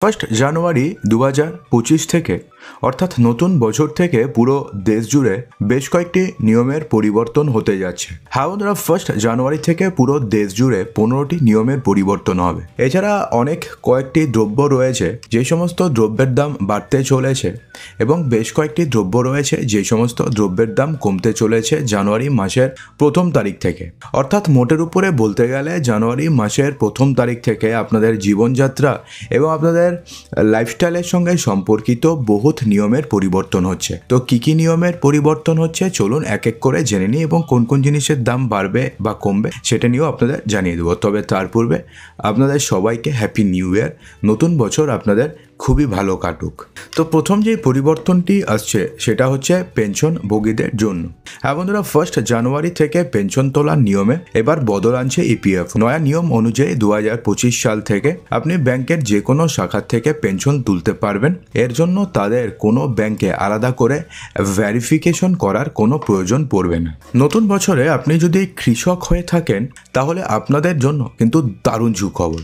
First January 2025 থেকে অর্থাৎ নতুন বছর থেকে পুরো দেশ জুড়ে বেশ কয়েকটি নিয়মের পরিবর্তন হতে যাচ্ছে। হ্যাঁ বন্ধুরা, ফার্স্ট জানুয়ারি থেকে পুরো দেশ জুড়ে 15টি নিয়মের পরিবর্তন হবে। এছাড়া অনেক কয়েকটি দ্রব্য রয়েছে যে সমস্ত দ্রব্যের দাম বাড়তে চলেছে এবং বেশ কয়েকটি দ্রব্য রয়েছে যে সমস্ত দ্রব্যের দাম কমতে চলেছে জানুয়ারি মাসের 1ম তারিখ থেকে। অর্থাৎ মোটের উপরে বলতে গেলে জানুয়ারি মাসের 1ম তারিখ থেকে আপনাদের জীবনযাত্রা এবং আপনাদের লাইফস্টাইলের সঙ্গে সম্পর্কিত বহুত নিয়মের পরিবর্তন হচ্ছে। তো কি কি নিয়মের পরিবর্তন হচ্ছে চলুন এক এক করে জেনে নিই এবং কোন কোন জিনিসের দাম বাড়বে বা কমবে সেটা নিয়েও আপনাদের জানিয়ে দেবো। তবে তার পূর্বে আপনাদের সবাইকে হ্যাপি নিউ ইয়ার। নতুন বছর আপনাদের খুবই ভালো কাটুক। তো প্রথম যে পরিবর্তনটি আসছে সেটা হচ্ছে পেনশন ভোগীদের জন্য। হ্যাঁ বন্ধুরা, ফার্স্ট জানুয়ারি থেকে পেনশন তোলার নিয়মে এবার বদল আনছে ইপিএফ। নয়া নিয়ম অনুযায়ী 2025 সাল থেকে আপনি ব্যাংকের যে কোনো শাখা থেকে পেনশন তুলতে পারবেন। এর জন্য তাদের কোনো ব্যাংকে আলাদা করে ভেরিফিকেশন করার কোনো প্রয়োজন পড়বে না। নতুন বছরে আপনি যদি কৃষক হয়ে থাকেন তাহলে আপনাদের জন্য কিন্তু দারুণ সুখবর।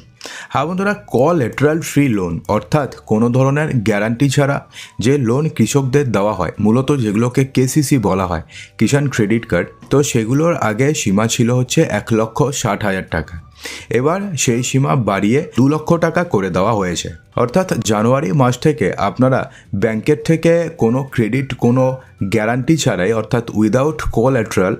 হ্যাঁ বন্ধুরা, কোল্যাটারাল ফ্রি লোন অর্থাৎ কোনো ধরনের গ্যারান্টি ছাড়া যে লোন কৃষকদের দেওয়া হয়, মূলত যেগুলোকে কেসিসি বলা হয়, কিষাণ ক্রেডিট কার্ড, তো সেগুলোর আগে সীমা ছিল হচ্ছে 1,60,000 টাকা। এবার সেই সীমা বাড়িয়ে 2 লক্ষ টাকা করে দেওয়া হয়েছে। অর্থাৎ জানুয়ারি মাস থেকে আপনারা ব্যাংকের থেকে কোনো ক্রেডিট, কোনো গ্যারান্টি ছাড়াই অর্থাৎ উইদাউট কোল্যাটারাল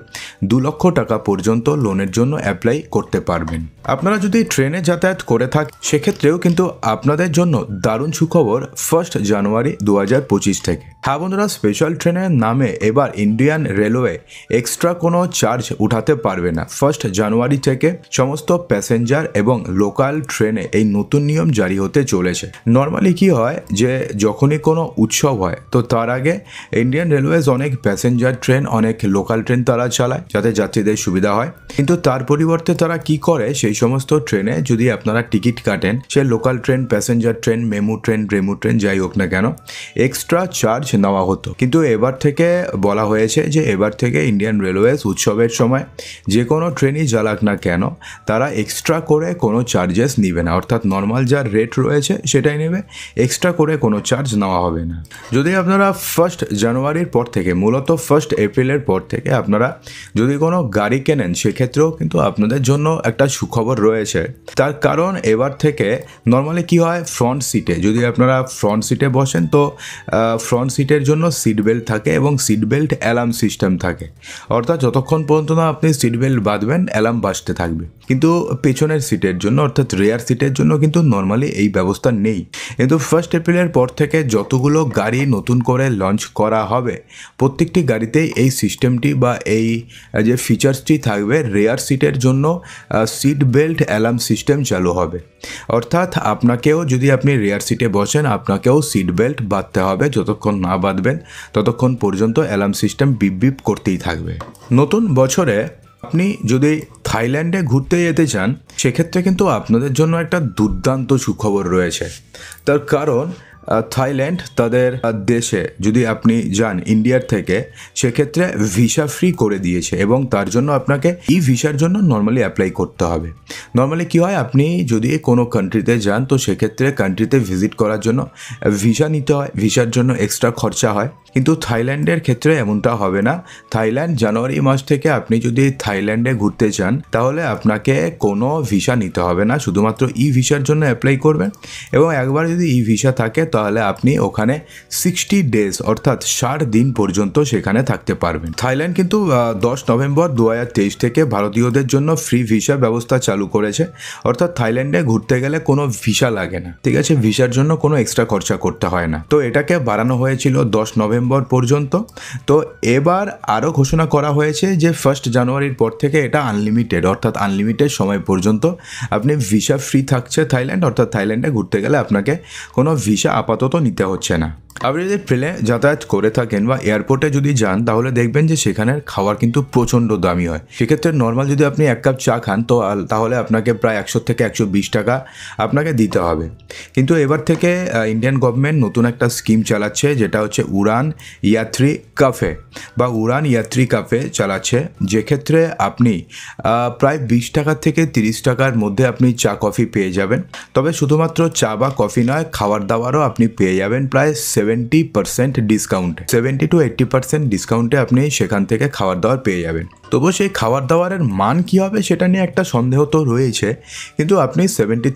2 লক্ষ টাকা পর্যন্ত লোনের জন্য অ্যাপ্লাই করতে পারবেন। আপনারা যদি ট্রেনে যাতায়াত করে থাকেন সেক্ষেত্রেও কিন্তু আপনাদের জন্য দারুণ সুখবর ফার্স্ট জানুয়ারি 2025 থেকে। হ্যাঁ বন্ধুরা, স্পেশাল ট্রেনের নামে এবার ইন্ডিয়ান রেলওয়ে এক্সট্রা কোনো চার্জ উঠাতে পারবে না। ফার্স্ট জানুয়ারি থেকে সমস্ত প্যাসেঞ্জার এবং লোকাল ট্রেনে এই নতুন নিয়ম জারি হতে চলেছে। নর্মালি কি হয় যে যখনই কোনো উৎসব হয় তো তার আগে ইন্ডিয়ান রেলওয়েজ অনেক প্যাসেঞ্জার ট্রেন, অনেক লোকাল ট্রেন তারা চালায় যাতে যাত্রীদের সুবিধা হয়। কিন্তু তার পরিবর্তে তারা কি করে, সেই সমস্ত ট্রেনে যদি আপনারা টিকিট কাটেন, সে local train, passenger train, MEMU train যাই হোক না কেন, এক্সট্রা চার্জ নেওয়া হতো। কিন্তু এবার থেকে বলা হয়েছে যে এবার থেকে ইন্ডিয়ান রেলওয়েজ উৎসবের সময় যে কোনো ট্রেনই চালাক না কেন তারা এক্সট্রা করে কোনো চার্জেস নিবে না। অর্থাৎ নর্মাল যা রেট রয়েছে সেটাই নেবে, এক্সট্রা করে কোনো চার্জ নেওয়া হবে না। যদি আপনারা ফার্স্ট জানুয়ারির পর থেকে, মূলত ফার্স্ট এপ্রিলের পর থেকে আপনারা যদি কোনো গাড়ি কেনেন সেক্ষেত্রেও কিন্তু আপনাদের জন্য একটা সুখবর রয়েছে। তার কারণ এবার থেকে নর্মালি কি হয়, ফ্রন্ট সিটে যদি আপনারা ফ্রন্ট সিটে বসেন তো ফ্রন্ট সিটের জন্য সিট বেল্ট থাকে এবং সিট বেল্ট অ্যালার্ম সিস্টেম থাকে। অর্থাৎ যতক্ষণ পর্যন্ত না আপনি সিট বেল্ট বাঁধবেন অ্যালার্ম বাজতে থাকবে। কিন্তু পেছনের সিটের জন্য অর্থাৎ রেয়ার সিটের জন্য কিন্তু নর্মালি এই ব্যবস্থা নেই। কিন্তু ফার্স্ট এপ্রিলের পর থেকে যতগুলো গাড়ি নতুন করে লঞ্চ করা হবে প্রত্যেকটি গাড়িতেই এই সিস্টেমটি বা এই যে ফিচার্সটি থাকবে। রেয়ার সিটের জন্য সিট বেল্ট অ্যালার্ম সিস্টেম চালু হবে। অর্থাৎ আপনাকেও, যদি আপনি রেয়ার সিটে বসেন, আপনাকেও সিট বেল্ট বাঁধতে হবে। যতক্ষণ না বাঁধবেন ততক্ষণ পর্যন্ত অ্যালার্ম সিস্টেম বিপ বিপ করতেই থাকবে। নতুন বছরে আপনি যদি থাইল্যান্ডে ঘুরতে যেতে চান সেক্ষেত্রে কিন্তু আপনাদের জন্য একটা দুর্দান্ত সুখবর রয়েছে। তার কারণ থাইল্যান্ড তাদের দেশে যদি আপনি যান ইন্ডিয়ার থেকে সেক্ষেত্রে ভিসা ফ্রি করে দিয়েছে এবং তার জন্য আপনাকে ই ভিসার জন্য নর্মালি অ্যাপ্লাই করতে হবে। নর্মালি কী হয়, আপনি যদি কোনো কান্ট্রিতে যান তো সেক্ষেত্রে কান্ট্রিতে ভিজিট করার জন্য ভিসা নিতে হয়, ভিসার জন্য এক্সট্রা খরচা হয়। কিন্তু থাইল্যান্ডের ক্ষেত্রে এমনটা হবে না। থাইল্যান্ড জানুয়ারি মাস থেকে আপনি যদি থাইল্যান্ডে ঘুরতে চান তাহলে আপনাকে কোনো ভিসা নিতে হবে না, শুধুমাত্র ই ভিসার জন্য অ্যাপ্লাই করবেন এবং একবার যদি ই ভিসা থাকে তাহলে আপনি ওখানে 60 ডেজ অর্থাৎ 60 দিন পর্যন্ত সেখানে থাকতে পারবেন। থাইল্যান্ড কিন্তু 10 নভেম্বর 2023 থেকে ভারতীয়দের জন্য ফ্রি ভিসা ব্যবস্থা চালু করেছে। অর্থাৎ থাইল্যান্ডে ঘুরতে গেলে কোনো ভিসা লাগে না, ঠিক আছে, ভিসার জন্য কোনো এক্সট্রা খরচা করতে হয় না। তো এটাকে বাড়ানো হয়েছিল 10 নভেম্বর পর্যন্ত। তো এবার আরও ঘোষণা করা হয়েছে যে ফার্স্ট জানুয়ারির পর থেকে এটা আনলিমিটেড, অর্থাৎ আনলিমিটেড সময় পর্যন্ত আপনি ভিসা ফ্রি থাকছে থাইল্যান্ড। অর্থাৎ থাইল্যান্ডে ঘুরতে গেলে আপনাকে কোনো ভিসা আপাতত নিতে হচ্ছে না। আপনি যদি প্লেনে যাতায়াত করে থাকেন বা এয়ারপোর্টে যদি যান তাহলে দেখবেন যে সেখানের খাবার কিন্তু প্রচণ্ড দামি হয়। সেক্ষেত্রে নর্মাল যদি আপনি এক কাপ চা খান তো তাহলে আপনাকে প্রায় 100 থেকে 120 টাকা আপনাকে দিতে হবে। কিন্তু এবার থেকে ইন্ডিয়ান গভর্নমেন্ট নতুন একটা স্কিম চালাচ্ছে, যেটা হচ্ছে উড়ান ইয়াত্রী কাফে বা উড়ান ইয়াত্রী কাফে চালাচ্ছে, যেক্ষেত্রে আপনি প্রায় 20 টাকা থেকে 30 টাকার মধ্যে আপনি চা কফি পেয়ে যাবেন। তবে শুধুমাত্র চা বা কফি নয়, খাবার দাবারও আপনি পেয়ে যাবেন প্রায় 70% ডিসকাউন্টে, 70 to 80% ডিসকাউন্টে আপনি সেখান থেকে খাবার দাবার পেয়ে যাবেন। তবু সেই খাবার দাবারের মান কী হবে সেটা নিয়ে একটা সন্দেহ তো রয়েছে, কিন্তু আপনি 60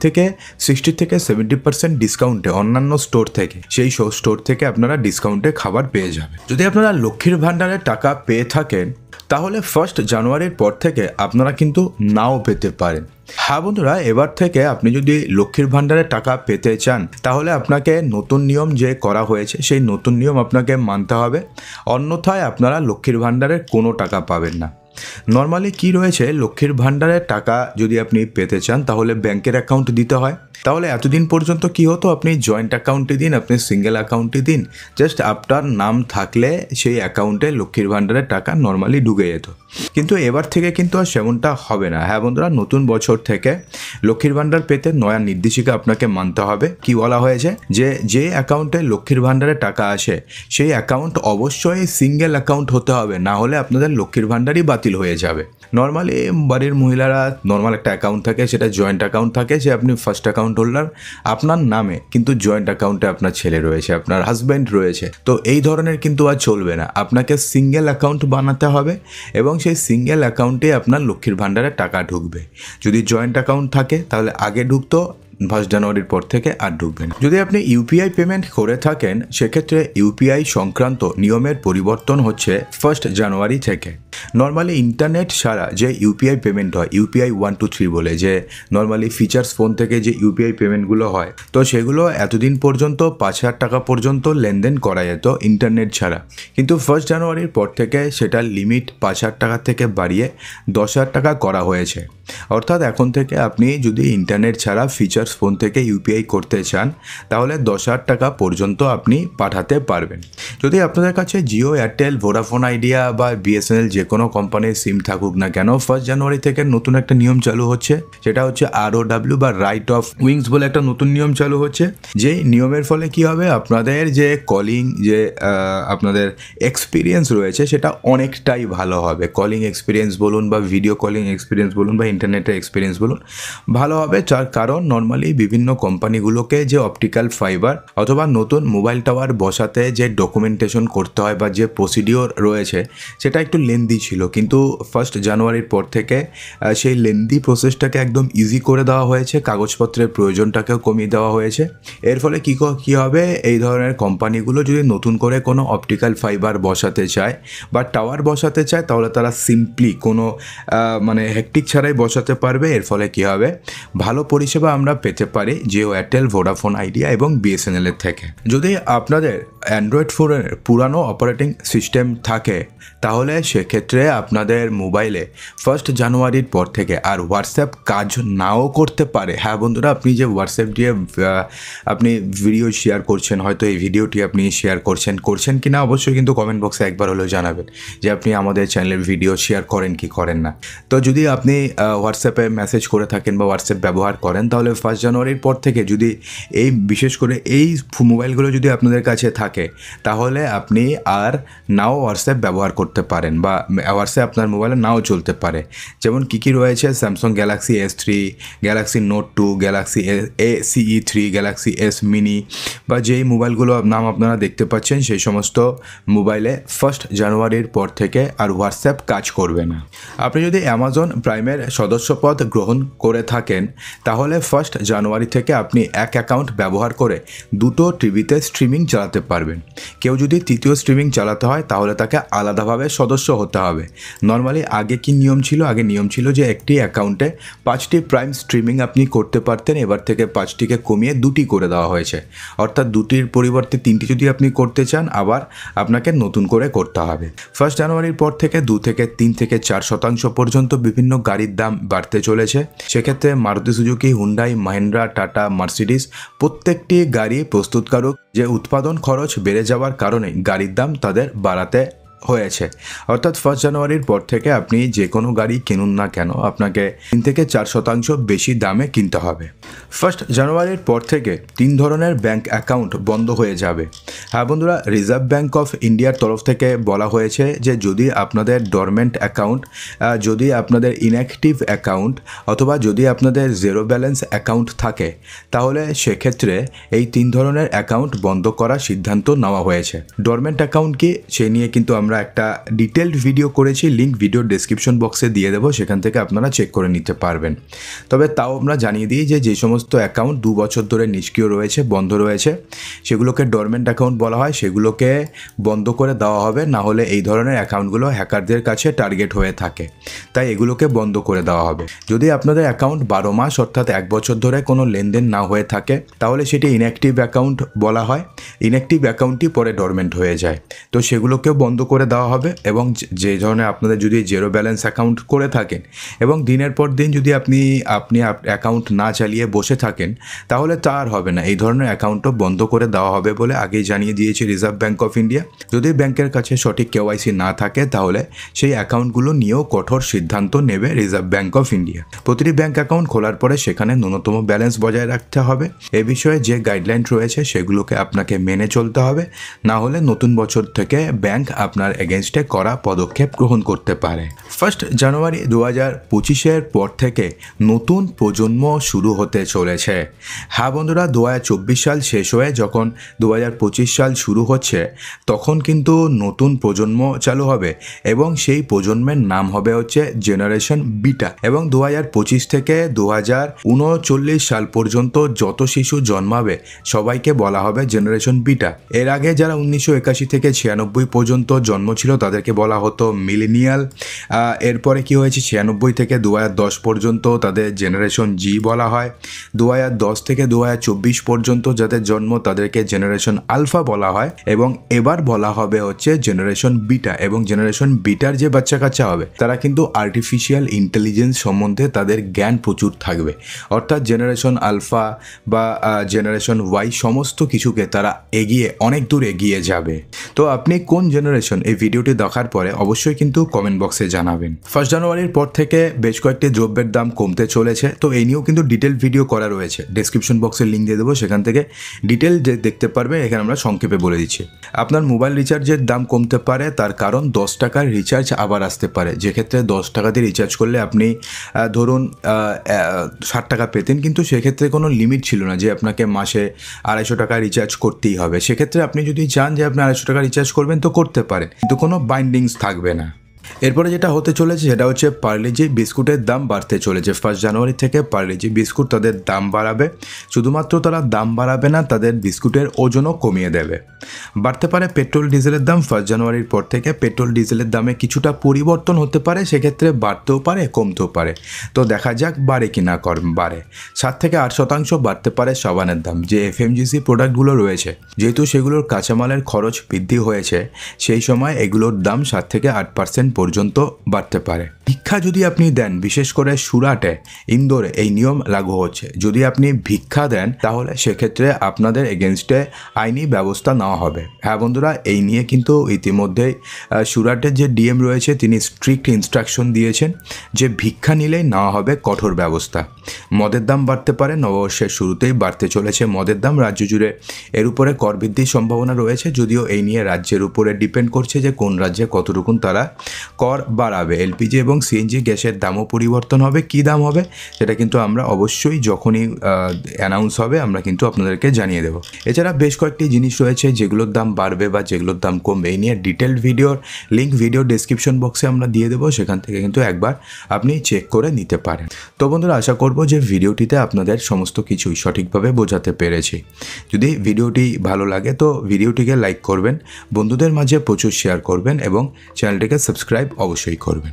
থেকে 70% ডিসকাউন্টে অন্যান্য স্টোর থেকে, সেই স্টোর থেকে আপনারা ডিসকাউন্টে খাবার পেয়ে যাবেন। যদি আপনারা লক্ষ্মীর ভাণ্ডারের টাকা পেয়ে থাকেন তাহলে 1 জানুয়ারির পর থেকে আপনারা কিন্তু নাও পেতে পারেন। হ্যাঁ বন্ধুরা, এবার থেকে আপনি যদি লক্ষ্মীর ভাণ্ডারের টাকা পেতে চান তাহলে আপনাকে নতুন নিয়ম যে করা হয়েছে সেই নতুন নিয়ম আপনাকে মানতে হবে, অন্যথায় আপনারা লক্ষ্মীর ভাণ্ডারের কোনো টাকা পাবেন না। নর্মালি কি রয়েছে, লক্ষ্মীর ভাণ্ডারের টাকা যদি আপনি পেতে চান তাহলে ব্যাংকের অ্যাকাউন্ট দিতে হয়। তাহলে এতদিন পর্যন্ত কি হতো, আপনি জয়েন্ট অ্যাকাউন্টে দিন, আপনি সিঙ্গেল অ্যাকাউন্টে দিন, জাস্ট আপনার নাম থাকলে সেই অ্যাকাউন্টে লক্ষ্মীর ভাণ্ডারের টাকা নর্মালি ঢুকে যেত। কিন্তু এবার থেকে কিন্তু আর সেমনটা হবে না। হ্যাঁ বন্ধুরা, নতুন বছর থেকে লক্ষ্মীর ভাণ্ডার পেতে নয়া নির্দেশিকা আপনাকে মানতে হবে। কি বলা হয়েছে, যে অ্যাকাউন্টে লক্ষ্মীর ভাণ্ডারের টাকা আসে সেই অ্যাকাউন্ট অবশ্যই সিঙ্গেল অ্যাকাউন্ট হতে হবে, না হলে আপনাদের লক্ষ্মীর ভাণ্ডারই বাতিল হয়ে যাবে। নর্মালি বাড়ির মহিলারা নর্মাল একটা অ্যাকাউন্ট থাকে, সেটা জয়েন্ট অ্যাকাউন্ট থাকে, যে আপনি ফার্স্ট অ্যাকাউন্ট হোল্ডার আপনার নামে, কিন্তু জয়েন্ট অ্যাকাউন্টে আপনার ছেলে রয়েছে, আপনার হাজব্যান্ড রয়েছে, তো এই ধরনের কিন্তু আর চলবে না। আপনাকে সিঙ্গেল অ্যাকাউন্ট বানাতে হবে এবং সেই সিঙ্গেল অ্যাকাউন্টে আপনার লক্ষ্মীর ভাণ্ডারের টাকা ঢুকবে। যদি জয়েন্ট অ্যাকাউন্ট থাকে তাহলে আগে ঢুকতো, 1 জানুয়ারির পর থেকে আর ঢুকবে না। যদি আপনি ইউপিআই পেমেন্ট করে থাকেন সেক্ষেত্রে ইউপিআই সংক্রান্ত নিয়মের পরিবর্তন হচ্ছে 1 জানুয়ারি থেকে। নর্মালি ইন্টারনেট ছাড়া যে ইউপিআই পেমেন্ট হয়, ইউপিআই 1 2 3 বলে, যে নর্মালি ফিচার্স ফোন থেকে যে ইউপিআই পেমেন্টগুলো হয়, তো সেগুলো এতদিন পর্যন্ত 5,000 টাকা পর্যন্ত লেনদেন করা যেত ইন্টারনেট ছাড়া। কিন্তু 1 জানুয়ারির পর থেকে সেটার লিমিট 5,000 টাকা থেকে বাড়িয়ে 10,000 টাকা করা হয়েছে। অর্থাৎ এখন থেকে আপনি যদি ইন্টারনেট ছাড়া ফিচার্স ফোন থেকে ইউপিআই করতে চান তাহলে 10,000 টাকা পর্যন্ত আপনি পাঠাতে পারবেন। যদি আপনাদের কাছে জিও, এয়ারটেল, ভোডাফোন আইডিয়া বা বিএসএনএল যে কোনো কোম্পানির সিম থাকুক না কেন, 1 জানুয়ারি থেকে নতুন একটা নিয়ম চালু হচ্ছে, সেটা হচ্ছে ROW বা রাইট অফ উইংস বলে একটা নতুন নিয়ম চালু হচ্ছে। যে নিয়মের ফলে কি হবে, আপনাদের যে কলিং যে আপনাদের এক্সপিরিয়েন্স রয়েছে সেটা অনেকটাই ভালো হবে। কলিং এক্সপিরিয়েন্স বলুন বা ভিডিও কলিং এক্সপিরিয়েন্স বলুন বা ইন্টারনেটের এক্সপিরিয়েন্স বলুন, ভালো হবে। যার কারণ নর্মালি বিভিন্ন কোম্পানিগুলোকে যে অপটিক্যাল ফাইবার অথবা নতুন মোবাইল টাওয়ার বসাতে যে ডকুমেন্টেশন করতে হয় বা যে প্রসিডিওর রয়েছে সেটা একটু লেন্দি ছিল, কিন্তু 1 জানুয়ারির পর থেকে সেই লেন্দি প্রসেসটাকে একদম ইজি করে দেওয়া হয়েছে, কাগজপত্রের প্রয়োজনটাকেও কমিয়ে দেওয়া হয়েছে। এর ফলে কী হবে, এই ধরনের কোম্পানিগুলো যদি নতুন করে কোনো অপটিক্যাল ফাইবার বসাতে চায় বা টাওয়ার বসাতে চায় তাহলে তারা সিম্পলি কোনো মানে হেক্টিক ছাড়াই বসাতে পারবে। এর ফলে কী হবে, ভালো পরিষেবা আমরা পেতে পারি জিও, এয়ারটেল, ভোডাফোন আইডিয়া এবং বিএসএনএলের থেকে। যদি আপনাদের অ্যান্ড্রয়েড ফোনের পুরানো অপারেটিং সিস্টেম থাকে তাহলে সেক্ষেত্রে আপনাদের মোবাইলে 1 জানুয়ারির পর থেকে আর হোয়াটসঅ্যাপ কাজ নাও করতে পারে। হ্যাঁ বন্ধুরা, আপনি যে হোয়াটসঅ্যাপ দিয়ে আপনি ভিডিও শেয়ার করছেন, হয়তো এই ভিডিওটি আপনি শেয়ার করছেন কি না অবশ্যই কিন্তু কমেন্ট বক্সে একবার হলেও জানাবেন যে আপনি আমাদের চ্যানেলের ভিডিও শেয়ার করেন কি করেন না। তো যদি আপনি হোয়াটসঅ্যাপে মেসেজ করে থাকেন বা হোয়াটসঅ্যাপ ব্যবহার করেন তাহলে 1 জানুয়ারির পর থেকে যদি এই বিশেষ করে এই মোবাইলগুলো যদি আপনাদের কাছে থাকে তাহলে আপনি আর নাও হোয়াটসঅ্যাপ ব্যবহার করতে পারেন বা হোয়াটসঅ্যাপ আপনার মোবাইলে নাও চলতে পারে। যেমন কী রয়েছে, Samsung Galaxy S3, Galaxy note 2, Galaxy CE3, Galaxy S mini বা যেই মোবাইলগুলো নাম আপনারা দেখতে পাচ্ছেন সেই সমস্ত মোবাইলে 1 জানুয়ারির পর থেকে আর হোয়াটসঅ্যাপ কাজ করবে না। আপনি যদি অ্যামাজন প্রাইমের সদস্যপদ গ্রহণ করে থাকেন তাহলে 1 জানুয়ারি থেকে আপনি এক অ্যাকাউন্ট ব্যবহার করে 2টো টিভিতে স্ট্রিমিং চালাতে পারবেন। কেউ যদি 3য় স্ট্রিমিং চালাতে হয় তাহলে তাকে আলাদাভাবে সদস্য হতে হবে। নর্মালি আগে কি নিয়ম ছিল, আগে নিয়ম ছিল যে একটি অ্যাকাউন্টে 5টি প্রাইম স্ট্রিমিং আপনি করতে পারতেন, এবার থেকে 5টিকে কমিয়ে 2টি করে দেওয়া হয়েছে। অর্থাৎ 2টির পরিবর্তে 3টি যদি আপনি করতে চান আবার আপনাকে নতুন করে করতে হবে। 1 জানুয়ারির পর থেকে 2 থেকে 3 থেকে 4% পর্যন্ত বিভিন্ন গাড়ির দাম বাড়তে চলেছে। সেক্ষেত্রে Maruti Suzuki, Hyundai, Mahindra, tata, Mercedes প্রত্যেকটি গাড়ি প্রস্তুতকারক যে উৎপাদন খরচ বেড়ে যাওয়ার কারণে গাড়ির দাম তাদের বাড়াতে হয়েছে। অর্থাৎ 1 জানুয়ারির পর থেকে আপনি যে কোনো গাড়ি কিনুন না কেন আপনাকে 3 থেকে 4% বেশি দামে কিনতে হবে। 1 জানুয়ারির পর থেকে 3 ধরনের ব্যাংক অ্যাকাউন্ট বন্ধ হয়ে যাবে। হ্যাঁ বন্ধুরা, রিজার্ভ ব্যাংক অফ ইন্ডিয়ার তরফ থেকে বলা হয়েছে যে যদি আপনাদের ডরমেন্ট অ্যাকাউন্ট, যদি আপনাদের ইনঅ্যাক্টিভ অ্যাকাউন্ট অথবা যদি আপনাদের জিরো ব্যালেন্স অ্যাকাউন্ট থাকে তাহলে সেক্ষেত্রে এই 3 ধরনের অ্যাকাউন্ট বন্ধ করার সিদ্ধান্ত নেওয়া হয়েছে। ডরমেন্ট অ্যাকাউন্ট কি সে নিয়ে কিন্তু আমরা একটা ডিটেলড ভিডিও করেছি, লিঙ্ক ভিডিও ডেসক্রিপশন বক্সে দিয়ে দেবো, সেখান থেকে আপনারা চেক করে নিতে পারবেন। তবে তাও আমরা জানিয়ে দিই যে সমস্ত অ্যাকাউন্ট 2 বছর ধরে নিষ্ক্রিয় রয়েছে, বন্ধ রয়েছে, সেগুলোকে ডরমেন্ট অ্যাকাউন্ট বলা হয়, সেগুলোকে বন্ধ করে দেওয়া হবে, না হলে এই ধরনের অ্যাকাউন্টগুলো হ্যাকারদের কাছে টার্গেট হয়ে থাকে, তাই এগুলোকে বন্ধ করে দেওয়া হবে। যদি আপনাদের অ্যাকাউন্ট 12 মাস অর্থাৎ 1 বছর ধরে কোনো লেনদেন না হয়ে থাকে তাহলে সেটি ইনঅ্যাক্টিভ অ্যাকাউন্ট বলা হয়। ইনঅ্যাক্টিভ অ্যাকাউন্টটি পরে ডরমেন্ট হয়ে যায়, তো সেগুলোকেও বন্ধ করে দেওয়া হবে। এবং যে ধরনের আপনাদের যদি জিরো ব্যালেন্স অ্যাকাউন্ট করে থাকেন এবং দিনের পর দিন যদি আপনি অ্যাকাউন্ট না চালিয়ে বসে থাকেন তাহলে তা আর হবে না, এই ধরনের অ্যাকাউন্টও বন্ধ করে দেওয়া হবে বলে আগেই জানিয়ে দিয়েছে রিজার্ভ ব্যাংক অফ ইন্ডিয়া। যদি ব্যাংকের কাছে সঠিক কেওয়াইসি না থাকে তাহলে সেই অ্যাকাউন্টগুলো নিয়েও কঠোর সিদ্ধান্ত নেবে রিজার্ভ ব্যাংক অফ ইন্ডিয়া। প্রতিটি ব্যাংক অ্যাকাউন্ট খোলার পরে সেখানে ন্যূনতম ব্যালেন্স বজায় রাখতে হবে। এ বিষয়ে যে গাইডলাইন রয়েছে সেগুলোকে আপনাকে মেনে চলতে হবে, না হলে নতুন বছর থেকে ব্যাংক আপনার এগেনস্টে করা পদক্ষেপ গ্রহণ করতে পারে। 1 জানুয়ারি 2025-এর পর থেকে নতুন প্রজন্ম শুরু হতে চলেছে। হ্যাঁ বন্ধুরা, 2024 সাল শেষ হয়ে যখন 2025 সাল শুরু হচ্ছে তখন কিন্তু নতুন প্রজন্ম চালু হবে এবং সেই প্রজন্মের নাম হবে হচ্ছে জেনারেশন বিটা। এবং 2025 থেকে 2039 সাল পর্যন্ত যত শিশু জন্মাবে সবাইকে বলা হবে জেনারেশন বিটা। এর আগে যারা 1981 থেকে 96 পর্যন্ত জন্ম ছিল তাদেরকে বলা হতো মিলেনিয়াল। এরপরে কি হয়েছে, 96 থেকে 2010 পর্যন্ত তাদের জেনারেশন জি বলা হয়। 2010 থেকে 2024 পর্যন্ত যাদের জন্ম তাদেরকে জেনারেশন আলফা বলা হয় এবং এবার বলা হবে হচ্ছে জেনারেশন বিটা। এবং জেনারেশন বিটার যে বাচ্চা কাচ্চা হবে তারা কিন্তু আর্টিফিশিয়াল ইন্টেলিজেন্স সম্বন্ধে তাদের জ্ঞান প্রচুর থাকবে, অর্থাৎ জেনারেশন আলফা বা জেনারেশন ওয়াই সমস্ত কিছুকে তারা অনেক দূর এগিয়ে যাবে। তো আপনি কোন জেনারেশন এই ভিডিওটি দেখার পরে অবশ্যই কিন্তু কমেন্ট বক্সে জানাবেন। 1 জানুয়ারির পর থেকে বেশ কয়েকটি দ্রব্যের দাম কমতে চলেছে, তো এই নিয়েও কিন্তু ডিটেল ভিডিও করা রয়েছে, ডেসক্রিপশন বক্সে লিঙ্ক দিয়ে দেবো, সেখান থেকে ডিটেল দেখতে পারবে। এখানে আমরা সংক্ষেপে বলে দিচ্ছি। আপনার মোবাইল রিচার্জের দাম কমতে পারে, তার কারণ 10 টাকার রিচার্জ আবার আসতে পারে, যেক্ষেত্রে 10 টাকা দিয়ে রিচার্জ করলে আপনি ধরুন 60 টাকা পেতেন, কিন্তু সেক্ষেত্রে কোনো লিমিট ছিল না যে আপনাকে মাসে 250 টাকা রিচার্জ করতেই হবে। সেক্ষেত্রে আপনি যদি চান যে আপনি 250 টাকা রিচার্জ করবেন তো করতে পারেন, কিন্তু কোনো বাইন্ডিংস থাকবে না। এরপরে যেটা হতে চলেছে সেটা হচ্ছে পার্লেজি বিস্কুটের দাম বাড়তে চলেছে। 1 জানুয়ারি থেকে পার্লেজি বিস্কুট তাদের দাম বাড়াবে। শুধুমাত্র তারা দাম বাড়াবে না, তাদের বিস্কুটের ওজনও কমিয়ে দেবে। বাড়তে পারে পেট্রোল ডিজেলের দাম। 1 জানুয়ারির পর থেকে পেট্রোল ডিজেলের দামে কিছুটা পরিবর্তন হতে পারে, সেক্ষেত্রে বাড়তেও পারে কমতেও পারে, তো দেখা যাক বাড়ে কি না বাড়ে। 7 থেকে 8% বাড়তে পারে সাবানের দাম। যে এফএমজিসি প্রোডাক্টগুলো রয়েছে যেহেতু সেগুলোর কাঁচামালের খরচ বৃদ্ধি হয়েছে সেই সময় এগুলোর দাম 7 থেকে 8% পর্যন্ত বাড়তে পারে। ভিক্ষা যদি আপনি দেন, বিশেষ করে সুরাটে, ইন্দোরে এই নিয়ম লাগু হচ্ছে, যদি আপনি ভিক্ষা দেন তাহলে সেক্ষেত্রে আপনাদের এগেনস্টে আইনি ব্যবস্থা নেওয়া হবে। হ্যাঁ বন্ধুরা, এই নিয়ে কিন্তু ইতিমধ্যেই সুরাটের যে ডিএম রয়েছে তিনি স্ট্রিক্ট ইনস্ট্রাকশন দিয়েছেন যে ভিক্ষা নিলেই নেওয়া হবে কঠোর ব্যবস্থা। মদের দাম বাড়তে পারে, নববর্ষের শুরুতেই বাড়তে চলেছে মদের দাম রাজ্য জুড়ে। এর উপরে কর বৃদ্ধির সম্ভাবনা রয়েছে, যদিও এই নিয়ে রাজ্যের উপরে ডিপেন্ড করছে যে কোন রাজ্যে কতটুকুন তারা কর বাড়াবে। এলপিজি এবং সিএনজি গ্যাসের দামও পরিবর্তন হবে, কী দাম হবে সেটা কিন্তু আমরা অবশ্যই যখনই অ্যানাউন্স হবে আমরা কিন্তু আপনাদেরকে জানিয়ে দেবো। এছাড়া বেশ কয়েকটি জিনিস রয়েছে যেগুলোর দাম বাড়বে বা যেগুলোর দাম কমবে, এই নিয়ে ডিটেলড ভিডিওর লিঙ্ক ভিডিও ডেসক্রিপশন বক্সে আমরা দিয়ে দেবো, সেখান থেকে কিন্তু একবার আপনি চেক করে নিতে পারেন। তো বন্ধুরা, আশা করব যে ভিডিওটিতে আপনাদের সমস্ত কিছুই সঠিকভাবে বোঝাতে পেরেছি। যদি ভিডিওটি ভালো লাগে তো ভিডিওটিকে লাইক করবেন, বন্ধুদের মাঝে প্রচুর শেয়ার করবেন এবং চ্যানেলটিকে সাবস্ক্রাইব অবশ্যই করবেন।